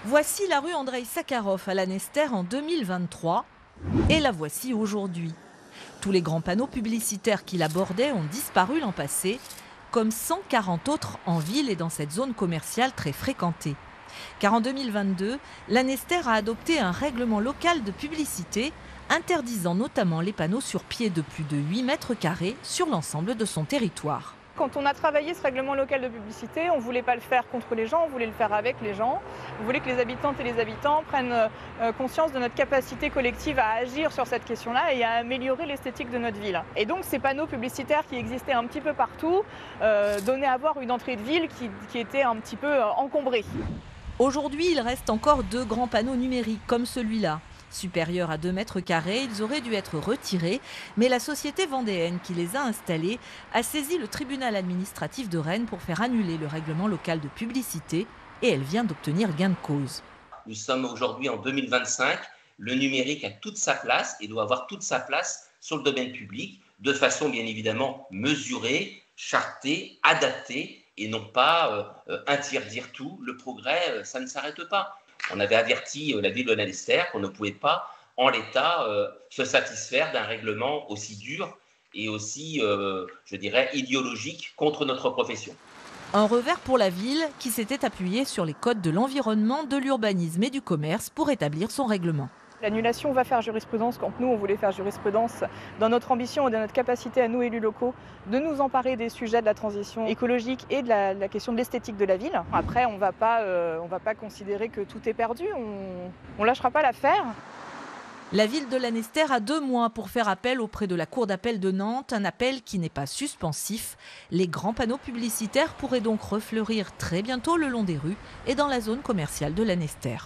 Voici la rue Andreï Sakharov à Lanester en 2023 et la voici aujourd'hui. Tous les grands panneaux publicitaires qui l'abordaient ont disparu l'an passé, comme 140 autres en ville et dans cette zone commerciale très fréquentée. Car en 2022, Lanester a adopté un règlement local de publicité interdisant notamment les panneaux sur pied de plus de 8 mètres carrés sur l'ensemble de son territoire. Quand on a travaillé ce règlement local de publicité, on ne voulait pas le faire contre les gens, on voulait le faire avec les gens. On voulait que les habitantes et les habitants prennent conscience de notre capacité collective à agir sur cette question-là et à améliorer l'esthétique de notre ville. Et donc ces panneaux publicitaires qui existaient un petit peu partout donnaient à voir une entrée de ville qui était un petit peu encombrée. Aujourd'hui, il reste encore 2 grands panneaux numériques comme celui-là. Supérieurs à 2 mètres carrés, ils auraient dû être retirés, mais la société vendéenne qui les a installés a saisi le tribunal administratif de Rennes pour faire annuler le règlement local de publicité et elle vient d'obtenir gain de cause. Nous sommes aujourd'hui en 2025, le numérique a toute sa place et doit avoir toute sa place sur le domaine public, de façon bien évidemment mesurée, chartée, adaptée et non pas interdire tout. Le progrès, ça ne s'arrête pas. On avait averti la ville de Lanester qu'on ne pouvait pas, en l'état, se satisfaire d'un règlement aussi dur et aussi, je dirais, idéologique contre notre profession. Un revers pour la ville qui s'était appuyée sur les codes de l'environnement, de l'urbanisme et du commerce pour établir son règlement. L'annulation va faire jurisprudence quand nous, on voulait faire jurisprudence dans notre ambition et dans notre capacité à nous, élus locaux, de nous emparer des sujets de la transition écologique et de la question de l'esthétique de la ville. Après, on ne va pas considérer que tout est perdu, on ne lâchera pas l'affaire. La ville de Lanester a 2 mois pour faire appel auprès de la Cour d'appel de Nantes, un appel qui n'est pas suspensif. Les grands panneaux publicitaires pourraient donc refleurir très bientôt le long des rues et dans la zone commerciale de Lanester.